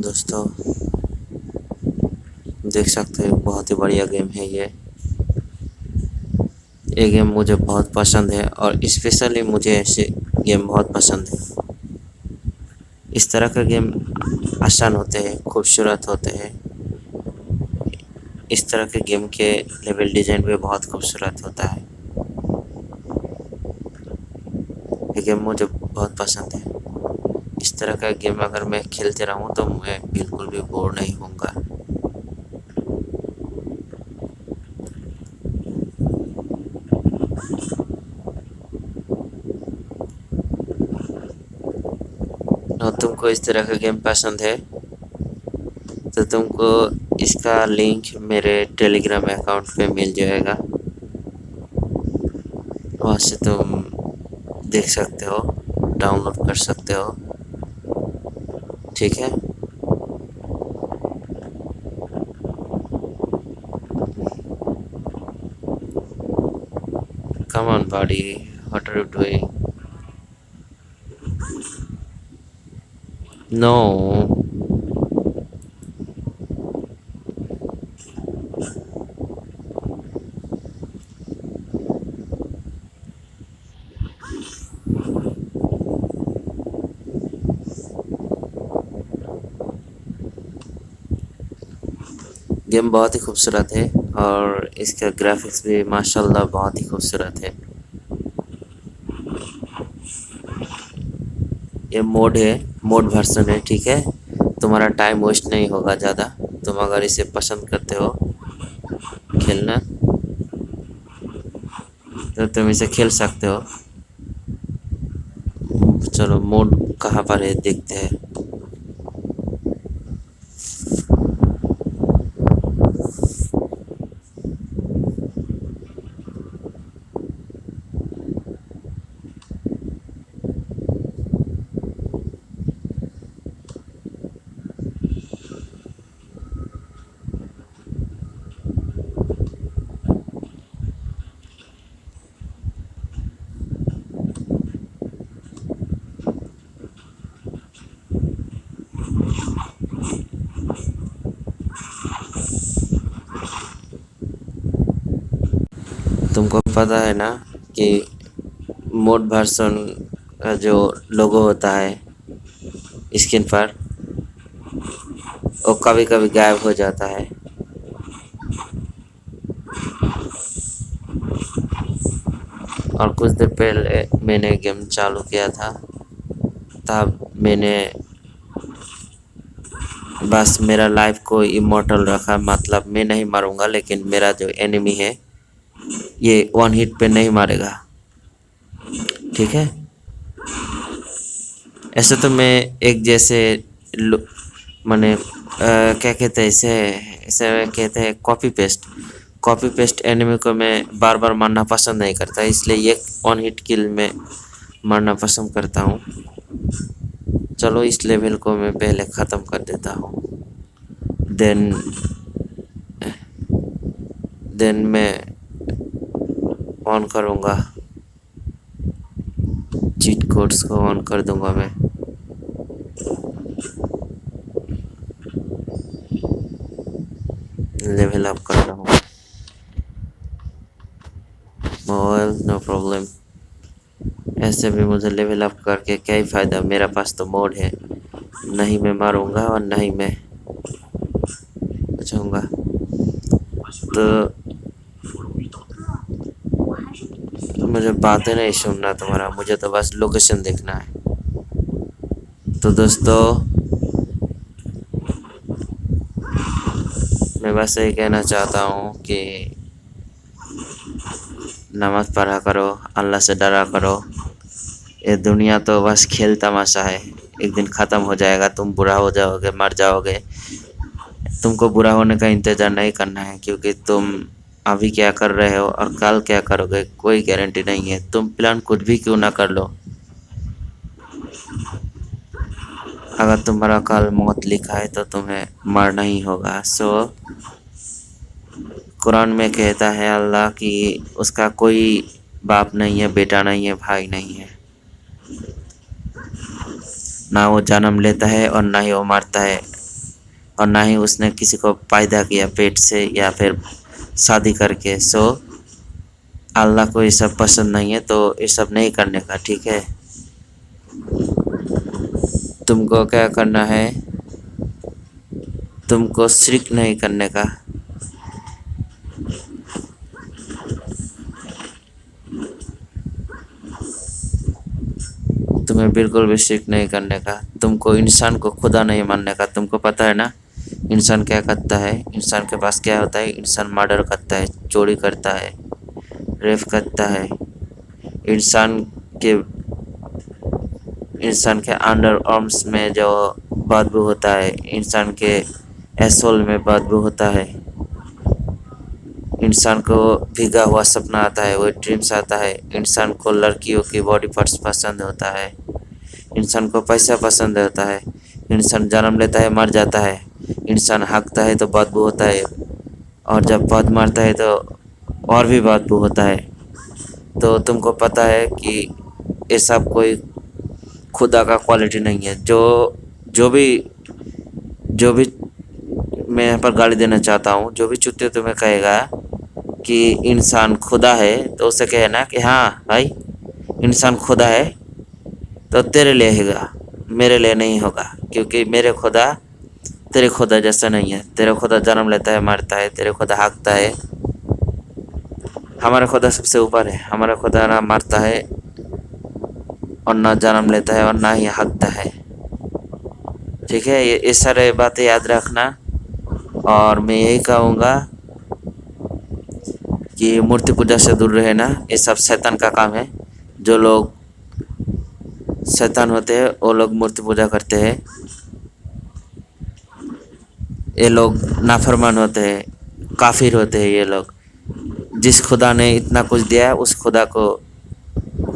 दोस्तों देख सकते हो बहुत ही बढ़िया गेम है ये गेम मुझे बहुत पसंद है और स्पेशली मुझे ऐसे गेम बहुत पसंद है। इस तरह का गेम आसान होते हैं, खूबसूरत होते हैं। इस तरह के गेम के लेवल डिज़ाइन भी बहुत खूबसूरत होता है। ये गेम मुझे बहुत पसंद है। इस तरह का गेम अगर मैं खेलते रहूं तो मैं बिल्कुल भी बोर नहीं होऊंगा। और तुमको इस तरह का गेम पसंद है तो तुमको इसका लिंक मेरे टेलीग्राम अकाउंट पे मिल जाएगा। वहाँ से तुम देख सकते हो, डाउनलोड कर सकते हो। ठीक है। Come on buddy, what are you doing? No. Game बहुत ही खूबसूरत है और इसका ग्राफिक्स भी माशाल्लाह बहुत ही खूबसूरत है। ये मोड वर्जन है। ठीक है, तुम्हारा टाइम वेस्ट नहीं होगा ज़्यादा। तुम अगर इसे पसंद करते हो खेलना तो तुम इसे खेल सकते हो। चलो मोड कहाँ पर है देखते हैं। तुमको पता है ना कि मोड वर्जन का जो लोगो होता है स्क्रीन पर वो कभी कभी गायब हो जाता है। और कुछ देर पहले मैंने गेम चालू किया था, तब मैंने बस मेरा लाइफ को इमोर्टल रखा। मतलब मैं नहीं मारूंगा, लेकिन मेरा जो एनिमी है ये वन हिट पे नहीं मारेगा। ठीक है। ऐसे तो मैं एक जैसे माने क्या कहते हैं इसे, इसे कहते हैं कॉपी पेस्ट एनिमी को मैं बार बार मारना पसंद नहीं करता, इसलिए एक वन हिट किल में मारना पसंद करता हूँ। चलो इस लेवल को मैं पहले ख़त्म कर देता हूँ, देन मैं ऑन करूँगा, चीट कोड्स को ऑन कर दूंगा मैं। लेवल अप कर रहा हूँ मोबाइल, नो प्रॉब्लम। ऐसे भी मुझे लेवल अप करके क्या ही फ़ायदा, मेरा पास तो मोड है। नहीं मैं मारूंगा और नहीं मैं बचाऊंगा। तो मुझे बातें नहीं सुनना तुम्हारा, मुझे तो बस लोकेशन देखना है। तो दोस्तों मैं बस यही कहना चाहता हूँ कि नमाज़ पढ़ा करो, अल्लाह से डरा करो। ये दुनिया तो बस खेल तमाशा है, एक दिन ख़त्म हो जाएगा। तुम बुरा हो जाओगे, मर जाओगे। तुमको बुरा होने का इंतज़ार नहीं करना है, क्योंकि तुम अभी क्या कर रहे हो और कल क्या करोगे कोई गारंटी नहीं है। तुम प्लान कुछ भी क्यों ना कर लो, अगर तुम्हारा कल मौत लिखा है तो तुम्हें मरना ही होगा। सो कुरान में कहता है अल्लाह कि उसका कोई बाप नहीं है, बेटा नहीं है, भाई नहीं है। ना वो जन्म लेता है और ना ही वो मरता है। और ना ही उसने किसी को पैदा किया पेट से या फिर शादी करके। सो अल्लाह को ये सब पसंद नहीं है, तो ये सब नहीं करने का, ठीक है। तुमको क्या करना है, तुमको शिर्क नहीं करने का। तुम्हें बिल्कुल भी शिर्क नहीं करने का। तुमको इंसान को खुदा नहीं मानने का। तुमको पता है ना इंसान क्या करता है, इंसान के पास क्या होता है। इंसान मर्डर करता है, चोरी करता है, रेप करता है। इंसान के अंडर आर्म्स में जो बदबू होता है, इंसान के एसोल में बदबू होता है। इंसान को भीगा हुआ सपना आता है, वो ड्रीम्स आता है। इंसान को लड़कियों की बॉडी पार्ट्स पसंद होता है। इंसान को पैसा पसंद होता है। इंसान जन्म लेता है, मर जाता है। इंसान हकता है तो बदबू होता है, और जब बद मारता है तो और भी बदबू होता है। तो तुमको पता है कि ये सब कोई खुदा का क्वालिटी नहीं है। जो भी मैं यहाँ पर गाली देना चाहता हूँ, जो भी चुतिया तुम्हें कहेगा कि इंसान खुदा है, तो उसे कहना कि हाँ भाई इंसान खुदा है, तो तेरे लिए होगा, मेरे लिए नहीं होगा। क्योंकि मेरे खुदा तेरे खुदा जैसा नहीं है। तेरा खुदा जन्म लेता है, मरता है। तेरे खुदा हकता है। हमारा खुदा सबसे ऊपर है। हमारा खुदा ना मरता है और ना जन्म लेता है और ना ही हकता है, ठीक है। ये सारे बातें याद रखना। और मैं यही कहूँगा कि मूर्ति पूजा से दूर रहना। ये सब शैतान का काम है। जो लोग शैतान होते हैं वो लोग मूर्ति पूजा करते हैं। ये लोग नाफरमान होते हैं, काफिर होते हैं। ये लोग जिस खुदा ने इतना कुछ दिया है, उस खुदा को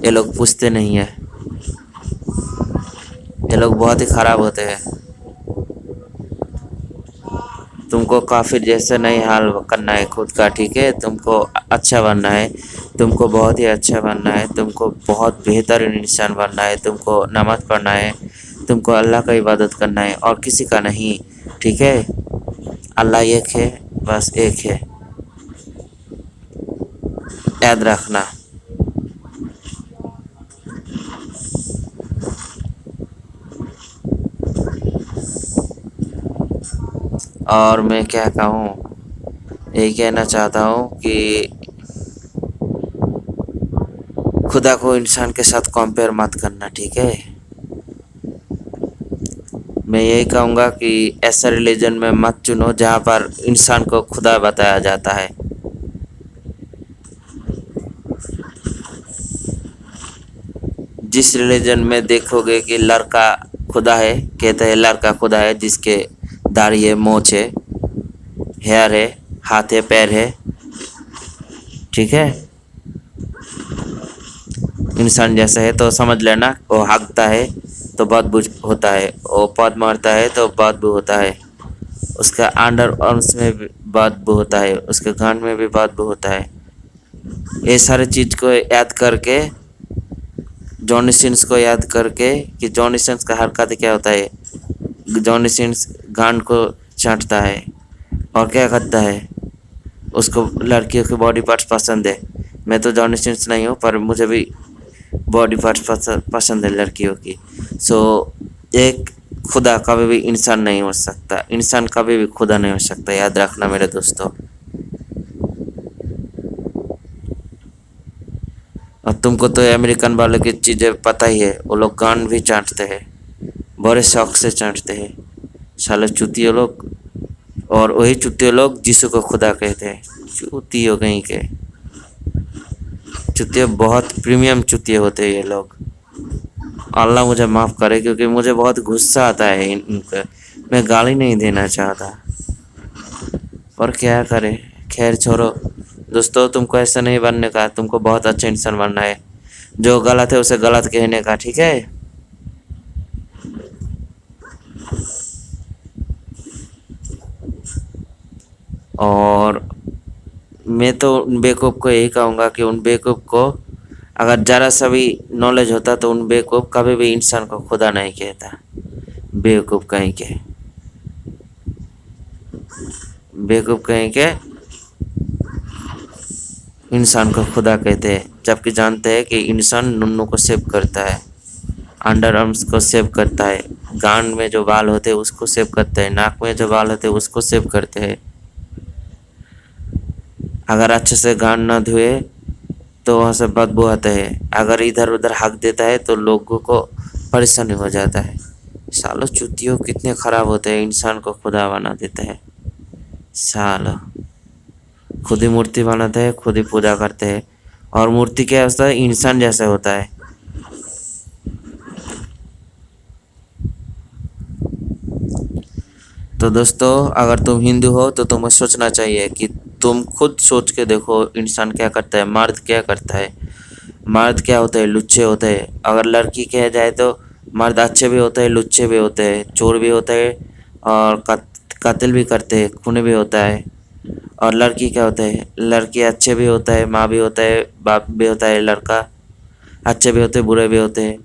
ये लोग पूछते नहीं है। ये लोग बहुत ही खराब होते हैं। तुमको काफिर जैसे नहीं हाल करना है खुद का, ठीक है। तुमको अच्छा बनना है। तुमको बहुत ही अच्छा बनना है। तुमको बहुत बेहतर इंसान बनना है। तुमको नमाज पढ़ना है। तुमको अल्लाह का इबादत करना है और किसी का नहीं, ठीक है। अल्लाह एक है, बस एक है, याद रखना। और मैं क्या कहूँ, यही कहना चाहता हूँ कि खुदा को इंसान के साथ कंपेयर मत करना, ठीक है। मैं यही कहूँगा कि ऐसा रिलीजन में मत चुनो जहाँ पर इंसान को खुदा बताया जाता है। जिस रिलीजन में देखोगे कि लड़का खुदा है, कहते हैं लड़का खुदा है जिसके दाढ़ी है, मोछ है, हेयर है, हाथ है, पैर है, ठीक है। इंसान जैसा है तो समझ लेना वो हकता है तो बदबू होता है, वो पद मारता है तो बदबू होता है, उसका अंडर आर्म्स में भी बदबू होता है, उसके कान में भी बदबू होता है। ये सारे चीज़ को याद करके, जॉनी सिन्स को याद करके कि जॉनी सिन्स का हरकत क्या होता है। जॉनी सिन्स गांड को चाटता है और क्या करता है, उसको लड़कियों के बॉडी पार्ट्स पसंद है। मैं तो जॉनी सिन्स नहीं हूँ, पर मुझे भी बॉडी पार्ट्स पसंद है लड़कियों की। सो एक खुदा कभी भी इंसान नहीं हो सकता, इंसान कभी भी खुदा नहीं हो सकता, याद रखना मेरे दोस्तों। और तुमको तो अमेरिकन वालों की चीज़ें पता ही है, वो लोग गान भी चाटते हैं, बड़े शौक से चाटते हैं साले चूतिए लोग। और वही चूतिए लोग यीशु को खुदा कहते हैं। चूतिए कहीं के चूतिए, बहुत प्रीमियम चूतिए होते हैं ये लोग। अल्लाह मुझे माफ़ करे, क्योंकि मुझे बहुत गुस्सा आता है इनका। मैं गाली नहीं देना चाहता, पर क्या करे। खैर छोड़ो दोस्तों, तुमको ऐसा नहीं बनने का। तुमको बहुत अच्छा इंसान बनना है। जो गलत है उसे गलत कहने का, ठीक है। और मैं तो उन बेवकूफ़ को यही कहूँगा कि उन बेवकूफ़ को अगर ज़रा सा भी नॉलेज होता तो उन बेवकूफ़ कभी भी इंसान को खुदा नहीं कहता। बेवकूफ़ कहीं के। बेवकूफ़ कहीं के इंसान को खुदा कहते हैं, जबकि जानते हैं कि इंसान नुन्नू को सेव करता है, अंडर आर्म्स को सेव करता है, गांड में जो बाल होते हैं उसको सेव करते हैं, नाक में जो बाल होते हैं उसको सेव करते हैं। अगर अच्छे से गांड ना धोए तो वहाँ से बदबू आता है, अगर इधर उधर हक देता है तो लोगों को परेशानी हो जाता है। सालों चूतियों कितने ख़राब होते हैं, इंसान को खुदा बना देते हैं। सालों खुद ही मूर्ति बनाते हैं, खुद ही पूजा करते हैं, और मूर्ति क्या होता है, इंसान जैसा होता है। तो दोस्तों, अगर तुम हिंदू हो तो तुम्हें सोचना चाहिए कि तुम खुद सोच के देखो इंसान क्या करता है, मर्द क्या करता है। मर्द क्या होते हैं, लुच्चे होते हैं। अगर लड़की कहा जाए तो मर्द अच्छे भी होते हैं, लुच्चे भी होते हैं, चोर भी होते हैं, और कत्ल भी करते हैं, खून भी होता है। और लड़की क्या होता है, लड़की अच्छे भी होता है, माँ भी होता है, बाप भी होता है, लड़का अच्छे भी होते हैं, बुरे भी होते हैं,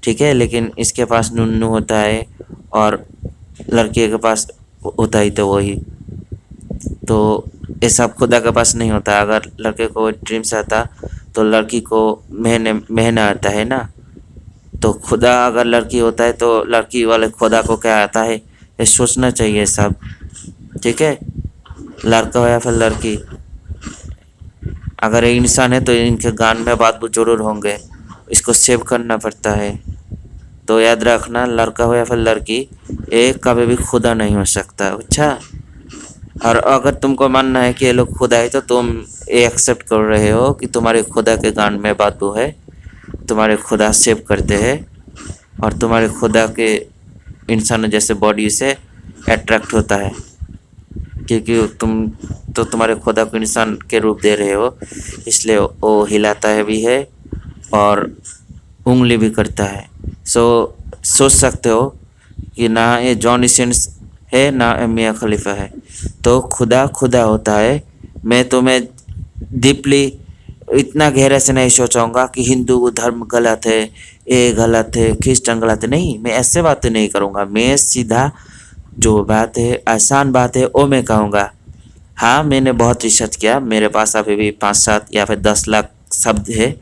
ठीक है। लेकिन इसके पास नुन्नू होता है और लड़की के पास होता ही तो वही। तो ये सब खुदा के पास नहीं होता। अगर लड़के को ड्रीम्स आता तो लड़की को महीना आता है ना। तो खुदा अगर लड़की होता है तो लड़की वाले खुदा को क्या आता है, ये सोचना चाहिए सब, ठीक है। लड़का हो या फिर लड़की, अगर ये इंसान है तो इनके गान में बात जरूर होंगे, इसको सेव करना पड़ता है। तो याद रखना, लड़का हो या फिर लड़की, ये कभी भी खुदा नहीं हो सकता, अच्छा। और अगर तुमको मानना है कि ये लोग खुदा है तो तुम ये एक्सेप्ट कर रहे हो कि तुम्हारे खुदा के गान में बातू है, तुम्हारे खुदा सेव करते हैं, और तुम्हारे खुदा के इंसान जैसे बॉडी से अट्रैक्ट होता है, क्योंकि तुम तो तुम्हारे खुदा को इंसान के रूप दे रहे हो, इसलिए वो हिलाता है भी है और उंगली भी करता है। सोच सकते हो कि ना ये जॉन इसेंस है ना मियाँ खलीफा है, तो खुदा खुदा होता है। मैं तुम्हें डीपली इतना गहरे से नहीं सोचाऊंगा कि हिंदू धर्म गलत है, ये गलत है, क्रिश्चियन गलत है, नहीं, मैं ऐसे बातें नहीं करूँगा। मैं सीधा जो बात है, आसान बात है, वो मैं कहूँगा। हाँ, मैंने बहुत रिसर्च किया, मेरे पास अभी भी 5-7 या फिर 10 लाख शब्द है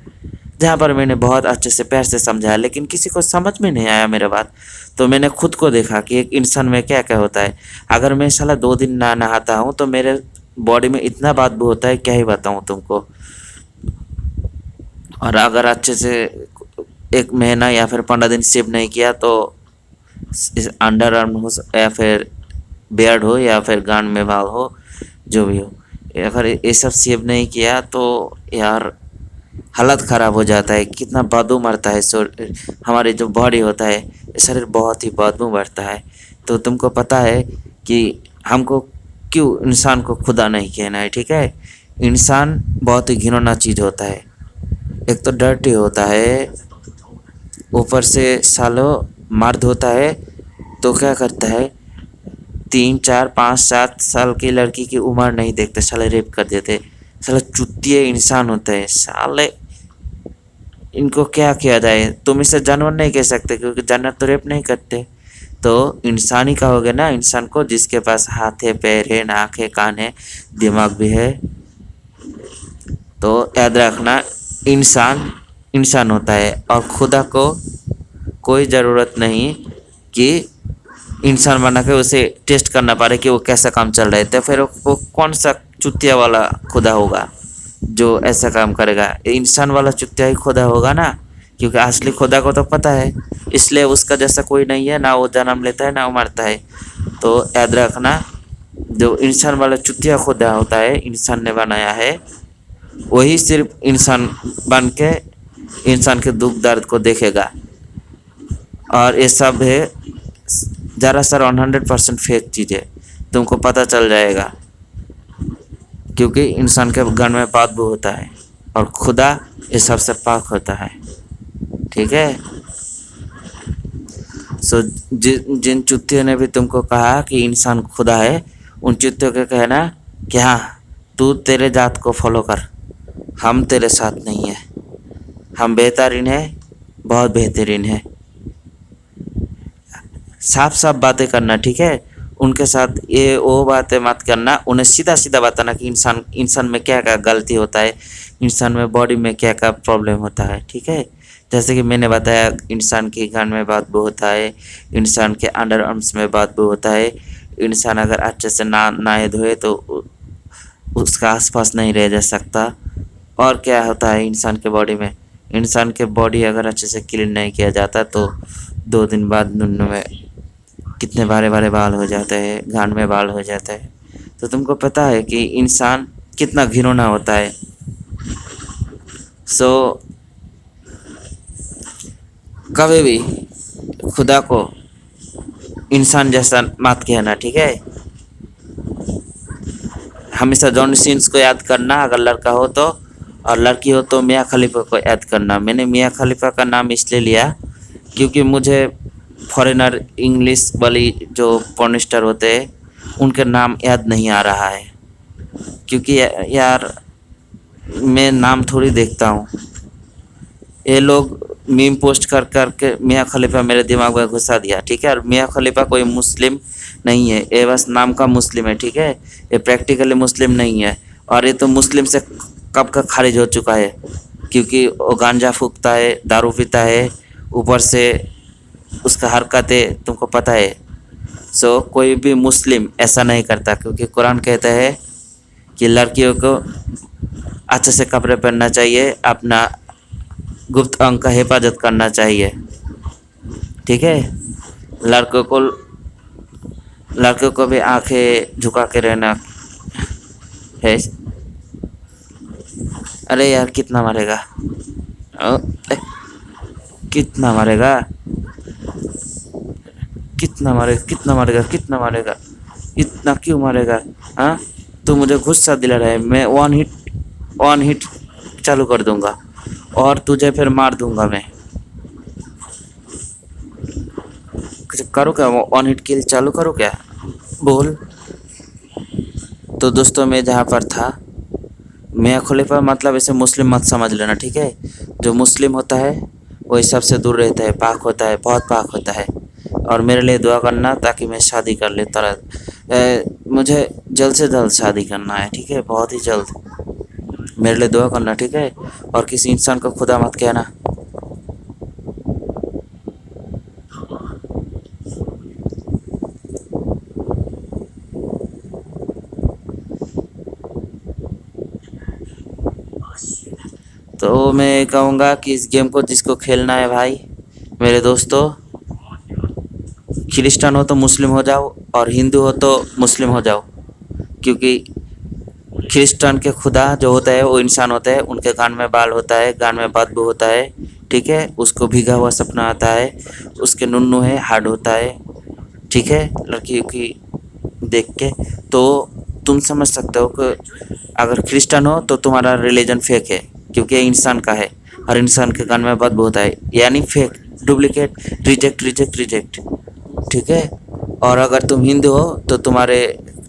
जहाँ पर मैंने बहुत अच्छे से प्यार से समझाया, लेकिन किसी को समझ में नहीं आया मेरा बात। तो मैंने खुद को देखा कि एक इंसान में क्या क्या होता है। अगर मैं साला 2 दिन ना नहाता हूँ तो मेरे बॉडी में इतना बदबू होता है, क्या ही बताऊँ तुमको। और अगर अच्छे से 1 महीना या फिर 15 दिन सेव नहीं किया तो अंडर आर्म हो या फिर बियर्ड हो या फिर गांड में बाल हो, जो भी हो, अगर ये सब सेव नहीं किया तो यार हालत ख़राब हो जाता है। कितना बदबू मरता है, हमारे जो बॉडी होता है शरीर बहुत ही बदबू मरता है। तो तुमको पता है कि हमको क्यों इंसान को खुदा नहीं कहना है, ठीक है। इंसान बहुत ही घिनौना चीज़ होता है, एक तो डर्टी होता है, ऊपर से सालों मर्द होता है तो क्या करता है, 3, 4, 5, 7 साल की लड़की की उम्र नहीं देखते, साले रेप कर देते। साले चुतिए इंसान होते हैं साले, इनको क्या किया जाए। तुम इसे जानवर नहीं कह सकते क्योंकि जानवर तो रेप नहीं करते, तो इंसान ही कहोगे ना इंसान को, जिसके पास हाथ है, पैर है, नाक है, कान है, दिमाग भी है। तो याद रखना, इंसान इंसान होता है, और खुदा को कोई ज़रूरत नहीं कि इंसान बना के उसे टेस्ट करना पड़े कि वो कैसा काम चल रहा है। तो फिर वो कौन सा चुतिया वाला खुदा होगा जो ऐसा काम करेगा। इंसान वाला चुतिया ही खुदा होगा ना, क्योंकि असली खुदा को तो पता है, इसलिए उसका जैसा कोई नहीं है, ना वो जन्म लेता है ना वो मरता है। तो याद रखना, जो इंसान वाला चुतिया खुदा होता है, इंसान ने बनाया है, वही सिर्फ इंसान बन के इंसान के दुख दर्द को देखेगा। और ये सब है ज़रा सर 100% फेक चीज़ है, तुमको पता चल जाएगा, क्योंकि इंसान के घर में बदबू होता है और खुदा ये सबसे पाक होता है, ठीक है। जिन चुतियों ने भी तुमको कहा कि इंसान खुदा है, उन चुतियों को कहना कि हाँ, तू तेरे जात को फॉलो कर, हम तेरे साथ नहीं है, हम बेहतरीन है, बहुत बेहतरीन है। साफ साफ बातें करना, ठीक है। उनके साथ ये वो बातें मत करना, उन्हें सीधा सीधा बताना कि इंसान में क्या क्या गलती होता है, इंसान में बॉडी में क्या क्या प्रॉब्लम होता है। ठीक है, जैसे कि मैंने बताया इंसान के कान में बदबू होता है, इंसान के अंडर आर्म्स में बदबू होता है, इंसान अगर अच्छे से नहाए धोए तो उसका आसपास नहीं रह जा सकता। और क्या होता है इंसान के बॉडी में, इंसान के बॉडी अगर अच्छे से क्लीन नहीं किया जाता तो 2 दिन बाद नुन्नू में कितने बारे बारे बाल हो जाते हैं, गान में बाल हो जाते हैं। तो तुमको पता है कि इंसान कितना घिनौना होता है। सो कभी भी खुदा को इंसान जैसा मत कहना, ठीक है। हमेशा जॉन सीन्स को याद करना अगर लड़का हो तो, और लड़की हो तो मियाँ खलीफा को याद करना। मैंने मियाँ खलीफा का नाम इसलिए लिया क्योंकि मुझे फॉरेनर इंग्लिश वाली जो पॉर्न स्टार होते हैं उनके नाम याद नहीं आ रहा है, क्योंकि यार मैं नाम थोड़ी देखता हूँ। ये लोग मीम पोस्ट कर करके मियाँ खलीफा मेरे दिमाग में घुसा दिया, ठीक है। और मियाँ खलीफा कोई मुस्लिम नहीं है, ये बस नाम का मुस्लिम है, ठीक है। ये प्रैक्टिकली मुस्लिम नहीं है, और ये तो मुस्लिम से कब का खारिज हो चुका है, क्योंकि वो गांजा फूकता है, दारू पीता है, ऊपर से उसका हरकतें तुमको पता है। सो कोई भी मुस्लिम ऐसा नहीं करता, क्योंकि कुरान कहता है कि लड़कियों को अच्छे से कपड़े पहनना चाहिए, अपना गुप्त अंग का हिफाजत करना चाहिए, ठीक है। लड़कों को भी आंखें झुका के रहना है। अरे यार कितना मारेगा, कितना मारेगा, कितना मारेगा, कितना मारेगा, कितना मारेगा, इतना क्यों मारेगा? हाँ, तो मुझे गुस्सा दिला रहा है। मैं वन हिट चालू कर दूंगा और तुझे फिर मार दूंगा मैं। कुछ करो क्या, 1 हिट किल चालू करो क्या, बोल। तो दोस्तों मैं जहाँ पर था, मियाँ खलीफा मतलब ऐसे मुस्लिम मत समझ लेना, ठीक है। जो मुस्लिम होता है वो इस सबसे दूर रहता है, पाक होता है, बहुत पाक होता है। और मेरे लिए दुआ करना ताकि मैं शादी कर ले मुझे जल्द से जल्द शादी करना है, ठीक है, बहुत ही जल्द। मेरे लिए दुआ करना, ठीक है। और किसी इंसान को खुदा मत कहना। तो मैं कहूँगा कि इस गेम को जिसको खेलना है भाई मेरे दोस्तों, क्रिस्चियन हो तो मुस्लिम हो जाओ और हिंदू हो तो मुस्लिम हो जाओ, क्योंकि क्रिस्चियन के खुदा जो होता है वो इंसान होता है, उनके कान में बाल होता है, कान में बदबू होता है, ठीक है। उसको भीगा हुआ सपना आता है, उसके नुन्नू है, हार्ड होता है, ठीक है, लड़की की देख के। तो तुम समझ सकते हो कि अगर क्रिस्चियन हो तो तुम्हारा रिलीजन फेक है, क्योंकि इंसान का है, हर इंसान के कान में बदबू होता है, यानी fake, duplicate, reject reject reject, ठीक है। और अगर तुम हिंदू हो तो तुम्हारे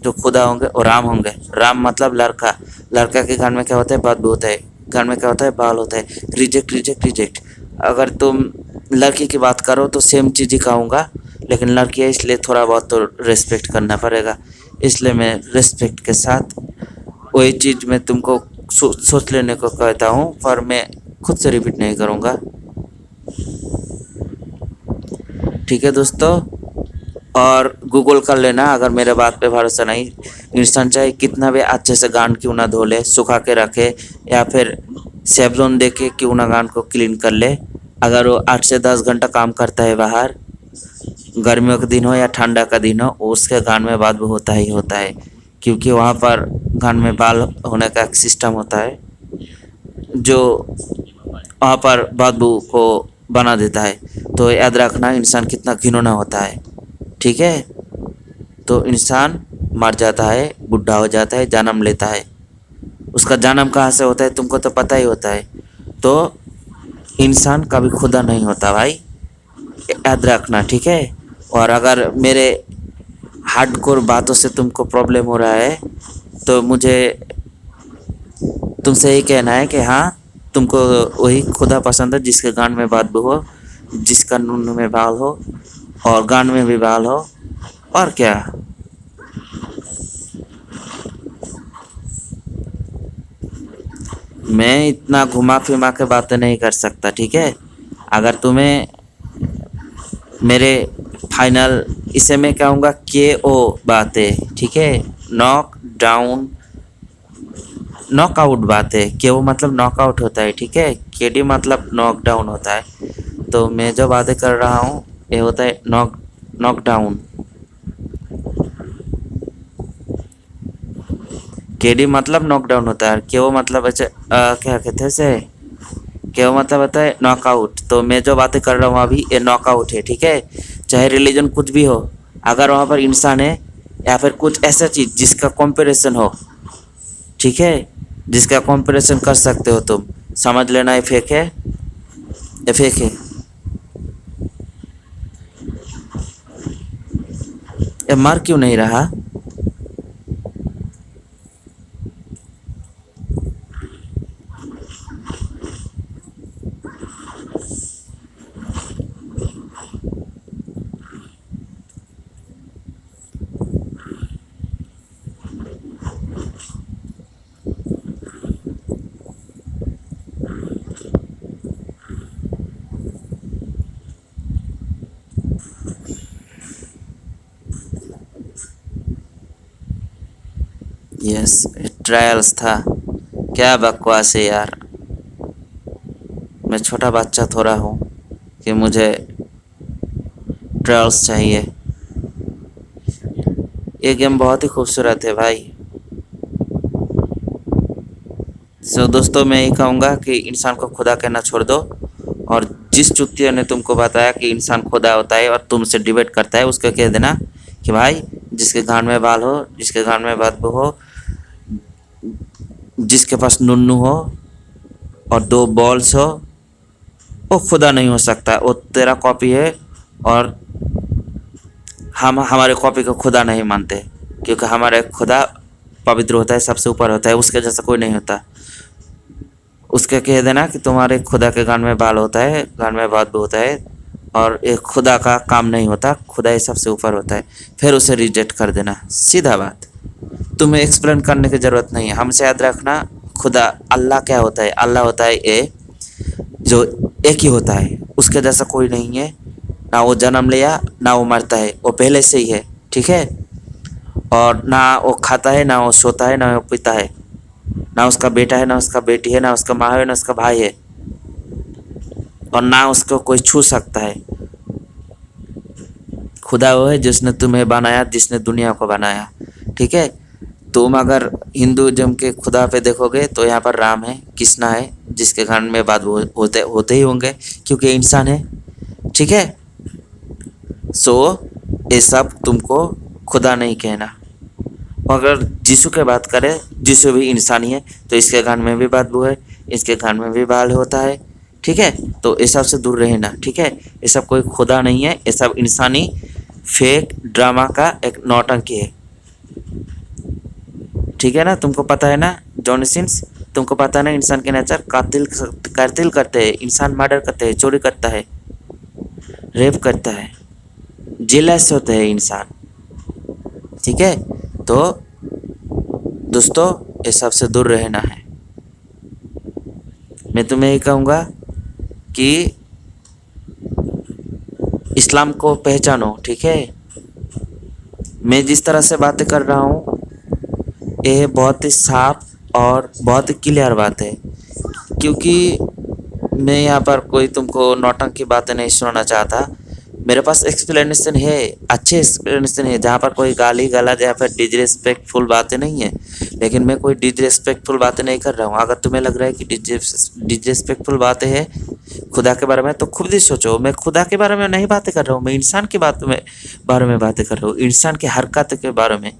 जो खुदा होंगे वो राम होंगे। राम मतलब लड़का, लड़का के कान में क्या होता है, बदबू होता है, कान में क्या होता है, बाल होता है, रिजेक्ट रिजेक्ट रिजेक्ट। अगर तुम लड़की की बात करो तो सेम चीज़ ही कहूँगा, लेकिन लड़की है इसलिए थोड़ा बहुत तो रेस्पेक्ट करना पड़ेगा, इसलिए मैं रेस्पेक्ट के साथ वही चीज़ मैं तुमको सोच लेने को कहता हूँ, पर मैं खुद से रिपीट नहीं करूँगा, ठीक है दोस्तों। और गूगल कर लेना अगर मेरे बात पे भरोसा नहीं। इंसान चाहे कितना भी अच्छे से गान क्यों ना धो ले, सुखा के रखे, या फिर सेवलॉन दे के क्यों ना गान को क्लीन कर ले, अगर वो 8 से 10 घंटा काम करता है बाहर, गर्मियों का दिन हो या ठंडा का दिन हो, उसके गान में बदबू होता ही होता है, क्योंकि वहाँ पर गान में बाल होने का एक सिस्टम होता है जो वहाँ पर बदबू को बना देता है। तो याद रखना इंसान कितना घिनौना होता है, ठीक है। तो इंसान मर जाता है, बुढ़ा हो जाता है, जन्म लेता है, उसका जन्म कहाँ से होता है तुमको तो पता ही होता है। तो इंसान कभी खुदा नहीं होता भाई, याद रखना, ठीक है। और अगर मेरे हार्डकोर बातों से तुमको प्रॉब्लम हो रहा है तो मुझे तुमसे यही कहना है कि हाँ, तुमको वही खुदा पसंद है जिसके गान में बदबू हो, जिसका नून में बाल हो और गान में भी बाल हो, और क्या। मैं इतना घुमा फिमा के बातें नहीं कर सकता, ठीक है। अगर तुम्हें मेरे फाइनल, इसे मैं कहूँगा के ओ बातें, ठीक है। नॉक डाउन, नॉकआउट बातें, के ओ मतलब नॉकआउट होता है, ठीक है। के डी मतलब नॉक डाउन होता है। तो मैं जो बातें कर रहा हूँ ये होता है नॉक डाउन। के डी मतलब नॉकडाउन होता है, के ओ मतलब अच्छा क्या कहते हैं इसे, के ओ मतलब होता है नॉकआउट। तो मैं जो बातें कर रहा हूँ अभी ये नॉकआउट है, ठीक है। चाहे रिलीजन कुछ भी हो, अगर वहाँ पर इंसान है या फिर कुछ ऐसा चीज़ जिसका कंपैरिजन हो, ठीक है, जिसका कंपैरिजन कर सकते हो तुम, समझ लेना ये फेक है, ये फेक है। ये मर क्यों नहीं रहा? यस, ट्रायल्स था। क्या बकवास है यार, मैं छोटा बच्चा थोड़ा हूँ कि मुझे ट्रायल्स चाहिए। ये गेम बहुत ही खूबसूरत है भाई। सो दोस्तों, मैं यही कहूँगा कि इंसान को खुदा कहना छोड़ दो। और जिस चुतिया ने तुमको बताया कि इंसान खुदा होता है और तुमसे डिबेट करता है, उसको कह देना कि भाई जिसके कान में बाल हो, जिसके कान में बदबू हो, जिसके पास नुन्नू हो और दो बॉल्स हो, वो खुदा नहीं हो सकता, वो तेरा कॉपी है। और हम हमारे कॉपी को खुदा नहीं मानते, क्योंकि हमारा खुदा पवित्र होता है, सबसे ऊपर होता है, उसके जैसा कोई नहीं होता। उसके कह देना कि तुम्हारे खुदा के कान में बाल होता है, कान में बात भी होता है, और एक खुदा का काम नहीं होता, खुदा ही सबसे ऊपर होता है। फिर उसे रिजेक्ट कर देना, सीधा बात। तुम्हें एक्सप्लेन करने की ज़रूरत नहीं है। हमसे याद रखना, खुदा अल्लाह क्या होता है, अल्लाह होता है ए जो एक ही होता है, उसके जैसा कोई नहीं है। ना वो जन्म लिया ना वो मरता है, वो पहले से ही है, ठीक है। और ना वो खाता है, ना वो सोता है, ना वो पीता है, ना उसका बेटा है, ना उसका बेटी है, ना उसका माँ है, ना उसका भाई है, और ना उसको कोई छू सकता है। खुदा वो है जिसने तुम्हें बनाया, जिसने दुनिया को बनाया, ठीक है। तुम अगर हिंदुइज्म के खुदा पे देखोगे तो यहाँ पर राम है, कृष्णा है, जिसके कान में बात होते होते ही होंगे, क्योंकि इंसान है, ठीक है। सो ये सब तुमको खुदा नहीं कहना। अगर यीशु की बात करें, यीशु भी इंसानी है, तो इसके कान में भी बदबू है, इसके कान में भी बाल होता है, ठीक है। तो ये सब से दूर रहना, ठीक है। ये सब कोई खुदा नहीं है, ये सब इंसानी फेक ड्रामा का एक नौटंकी है, ठीक है ना। तुमको पता है ना जॉनी सिंस, तुमको पता है ना इंसान के नेचर, कातिल कातिल करते हैं, इंसान मर्डर करते हैं, चोरी करता है, रेप करता है, जेलस होते हैं इंसान, ठीक है। तो दोस्तों, ये सबसे दूर रहना है। मैं तुम्हें ये कहूँगा कि इस्लाम को पहचानो, ठीक है। मैं जिस तरह से बातें कर रहा हूँ ये बहुत ही साफ और बहुत ही क्लियर बात है, क्योंकि मैं यहाँ पर कोई तुमको नौटंकी बातें नहीं सुनाना चाहता। मेरे पास एक्सप्लेनेशन है, अच्छे एक्सप्लेनेशन है, जहाँ पर कोई गाली गलौज या फिर डिसरिस्पेक्टफुल बातें नहीं है। लेकिन मैं कोई डिसरिस्पेक्टफुल बातें नहीं कर रहा हूँ। अगर तुम्हें लग रहा है कि डिसरिस्पेक्टफुल बातें हैं खुदा के बारे में, तो खुद ही सोचो। मैं खुदा के बारे में नहीं बातें कर रहा हूँ, मैं इंसान की बारे में बातें कर रहा हूँ, इंसान की हरकत के बारे में,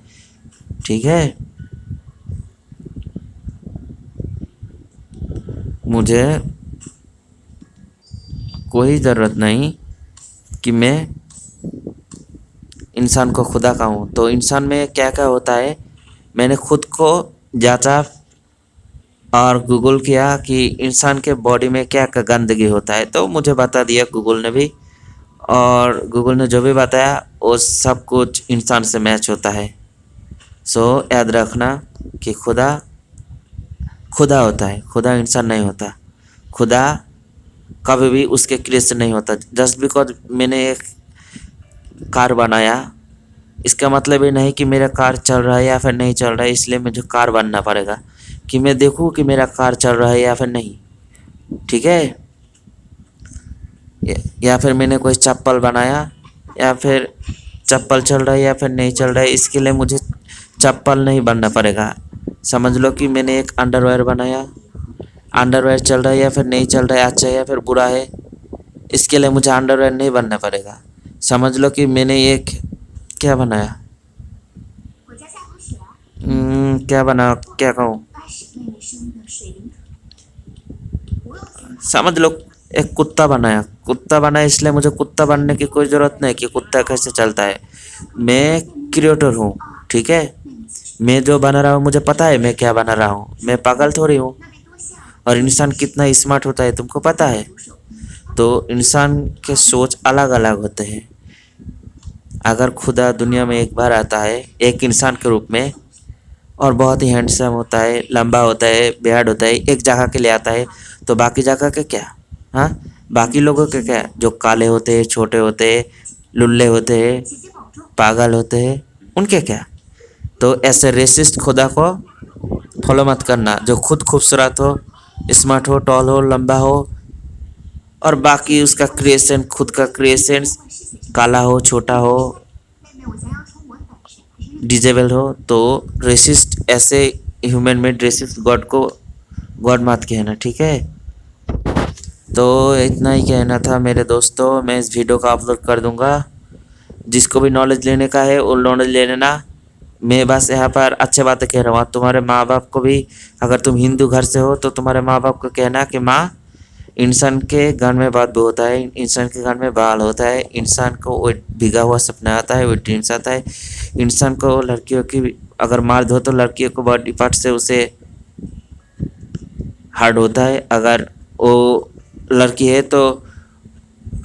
ठीक है। मुझे कोई ज़रूरत नहीं कि मैं इंसान को खुदा कहूँ। तो इंसान में क्या क्या होता है, मैंने खुद को जांचा और गूगल किया कि इंसान के बॉडी में क्या क्या गंदगी होता है, तो मुझे बता दिया गूगल ने भी। और गूगल ने जो भी बताया वो सब कुछ इंसान से मैच होता है। सो याद रखना कि खुदा खुदा होता है, खुदा इंसान नहीं होता। खुदा कभी भी उसके क्रिएशन नहीं होता। जस्ट बिकॉज मैंने एक कार बनाया, इसका मतलब ये नहीं कि मेरा कार चल रहा है या फिर नहीं चल रहा है इसलिए मुझे कार बनना पड़ेगा, कि मैं देखूँ कि मेरा कार चल रहा है या फिर नहीं। ठीक है। या फिर मैंने कोई चप्पल बनाया, या फिर चप्पल चल रहा है या फिर नहीं चल रहा है, इसके लिए मुझे चप्पल नहीं बनना पड़ेगा। समझ लो कि मैंने एक अंडरवेयर बनाया, अंडरवेयर चल रहा है या फिर नहीं चल रहा है, अच्छा है या फिर बुरा है, इसके लिए मुझे अंडरवेयर नहीं बनना पड़ेगा। समझ लो कि मैंने एक क्या बनाया, क्या बना, क्या कहूँ, समझ लो एक कुत्ता बनाया, कुत्ता बनाया इसलिए मुझे कुत्ता बनने की कोई ज़रूरत नहीं कि कुत्ता कैसे चलता है। मैं क्रिएटर हूँ, ठीक है। मैं जो बना रहा हूँ मुझे पता है मैं क्या बना रहा हूँ, मैं पागल थोड़ी हूँ। और इंसान कितना स्मार्ट होता है तुमको पता है। तो इंसान के सोच अलग अलग होते हैं। अगर खुदा दुनिया में एक बार आता है एक इंसान के रूप में, और बहुत ही हैंडसम होता है, लंबा होता है, बेहाड होता है, एक जगह के लिए आता है, तो बाकी जगह के क्या, हाँ, बाकी लोगों के क्या, जो काले होते हैं, छोटे होते हैं, लुल्ले होते हैं, पागल होते हैं, उनके क्या। तो ऐसे रेसिस्ट खुदा को फॉलो मत करना, जो खुद खूबसूरत हो, स्मार्ट हो, टॉल हो, लंबा हो, और बाकी उसका क्रिएशन, खुद का क्रिएशन काला हो, छोटा हो, डिजेबल हो, तो रेसिस्ट, ऐसे ह्यूमन मेड रेसिस्ट गॉड को गॉड मत कहना, ठीक है। तो इतना ही कहना था मेरे दोस्तों। मैं इस वीडियो को अपलोड कर दूंगा, जिसको भी नॉलेज लेने का है वो नॉलेज ले लेना। मैं बस यहाँ पर अच्छे बातें कह रहा हूँ। तुम्हारे माँ बाप को भी, अगर तुम हिंदू घर से हो तो तुम्हारे माँ बाप को कहना कि माँ, इंसान के घर में बात भी होता है, इंसान के घर में बाल होता है, इंसान को वो भीगा हुआ सपना आता है, वो ड्रीम्स आता है। इंसान को लड़कियों की अगर मार दो तो लड़कियों को बॉडी पार्ट से उसे हार्ड होता है, अगर वो लड़की है तो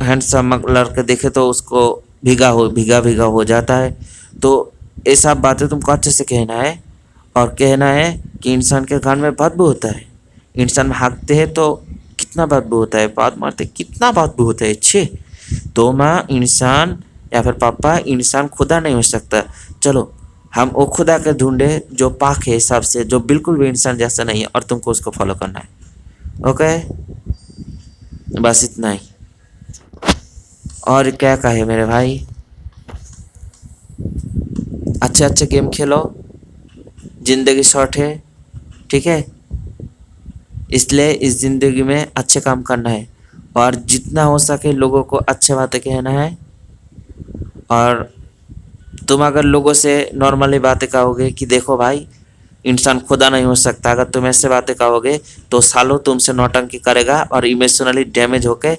हैंडसम लड़के देखे तो उसको भीगा हो जाता है। तो ये सब बातें तुमको अच्छे से कहना है, और कहना है कि इंसान के कान में बदबू होता है, इंसान भागते हैं तो कितना बदबू होता है, बात मारते कितना बदबू होता है, छे। तो माँ इंसान या फिर पापा, इंसान खुदा नहीं हो सकता। चलो हम वो खुदा के ढूंढे जो पाक है सबसे, जो बिल्कुल भी इंसान जैसा नहीं है, और तुमको उसको फॉलो करना है। ओके, बस इतना ही। और क्या कहे मेरे भाई, अच्छे अच्छे गेम खेलो, ज़िंदगी शॉर्ट है, ठीक है। इसलिए इस ज़िंदगी में अच्छे काम करना है, और जितना हो सके लोगों को अच्छे बातें कहना है। और तुम अगर लोगों से नॉर्मली बातें कहोगे कि देखो भाई इंसान खुदा नहीं हो सकता, अगर तुम ऐसे बातें कहोगे तो सालों तुमसे नौटंकी करेगा और इमोशनली डैमेज होके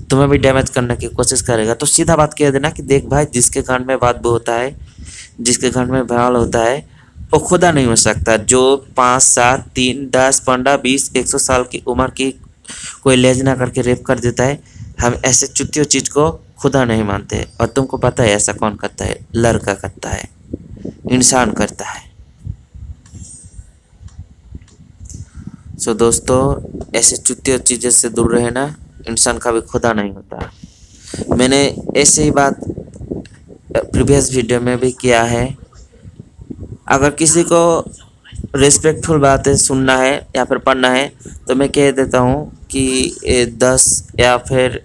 तुम्हें भी डैमेज करने की कोशिश करेगा। तो सीधा बात कह देना कि देख भाई, जिसके कान में बात होता है, जिसके घर में बाल होता है, वो खुदा नहीं हो सकता। जो 5, 7, 3, 10, 15, 20, 100 साल की उम्र की कोई लेज ना करके रेप कर देता है, हम ऐसे चुतियों चीज़ को खुदा नहीं मानते। और तुमको पता है ऐसा कौन करता है? लड़का करता है, इंसान करता है। सो दोस्तों, ऐसे चुतियों चीज़ों से दूर रहना, इंसान का भी खुदा नहीं होता। मैंने ऐसे ही बात प्रीवियस वीडियो में भी किया है। अगर किसी को रिस्पेक्टफुल बातें सुनना है या फिर पढ़ना है तो मैं कह देता हूँ कि 10 या फिर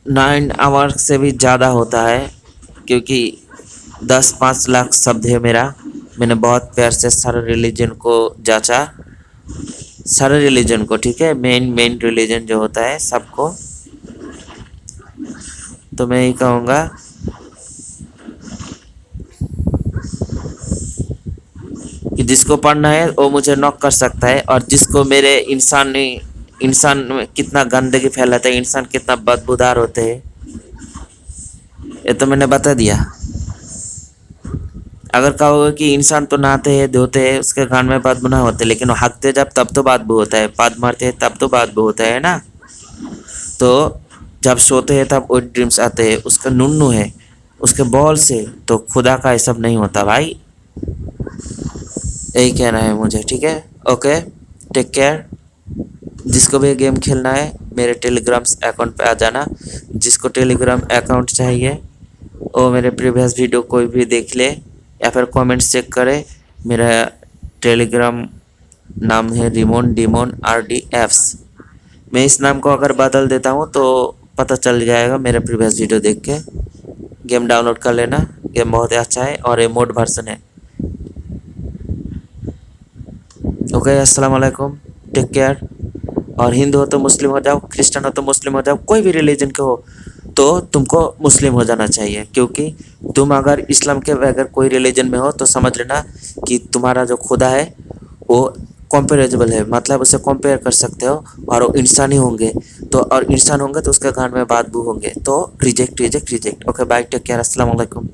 9 आवर से भी ज़्यादा होता है, क्योंकि 10-5 लाख शब्द है मेरा। मैंने बहुत प्यार से सारे रिलीजन को जांचा, सारे रिलीजन को, ठीक है, मेन रिलीजन जो होता है सबको। तो मैं ही कहूँगा कि जिसको पढ़ना है वो मुझे नॉक कर सकता है, और जिसको मेरे इंसान में कितना गंदगी फैलाता है, इंसान कितना बदबूदार होते हैं, ये तो मैंने बता दिया। अगर कहोगे कि इंसान तो नहाते हैं, धोते हैं, उसके कान में बदबू ना होते, लेकिन वो हकते जब तब तो बदबू होता है, पाद मारते हैं तब तो बदबू होता है ना। तो जब सोते हैं तब वो ड्रीम्स आते हैं, उसका नुन्नू है, उसके बॉल से, तो खुदा का ये सब नहीं होता भाई। यही कहना है मुझे, ठीक है। Okay, take care. जिसको भी गेम खेलना है मेरे टेलीग्राम अकाउंट पे आ जाना। जिसको टेलीग्राम अकाउंट चाहिए वो मेरे प्रीवियस वीडियो कोई भी देख ले या फिर कमेंट्स चेक करे। मेरा टेलीग्राम नाम है रिमोन डिमोन RDFs। मैं इस नाम को अगर बदल देता हूँ तो पता चल जाएगा मेरे प्रीवियस वीडियो देख के। गेम डाउनलोड कर लेना, गेम बहुत ही अच्छा है और रिमोट वर्जन है। ओके, अस्सलाम वालेकुम, टेक केयर। और हिंदू हो तो मुस्लिम हो जाओ, क्रिश्चियन हो तो मुस्लिम हो जाओ, कोई भी रिलीजन के हो तो तुमको मुस्लिम हो जाना चाहिए, क्योंकि तुम अगर इस्लाम के बगैर कोई रिलीजन में हो तो समझ लेना कि तुम्हारा जो खुदा है वो कंपेरेबल है, मतलब उसे कंपेयर कर सकते हो और वो इंसान ही होंगे। तो और इंसान होंगे तो उसके घर में बात भी होंगे, तो reject reject reject. Okay bye, take care, अस्सलाम वालेकुम।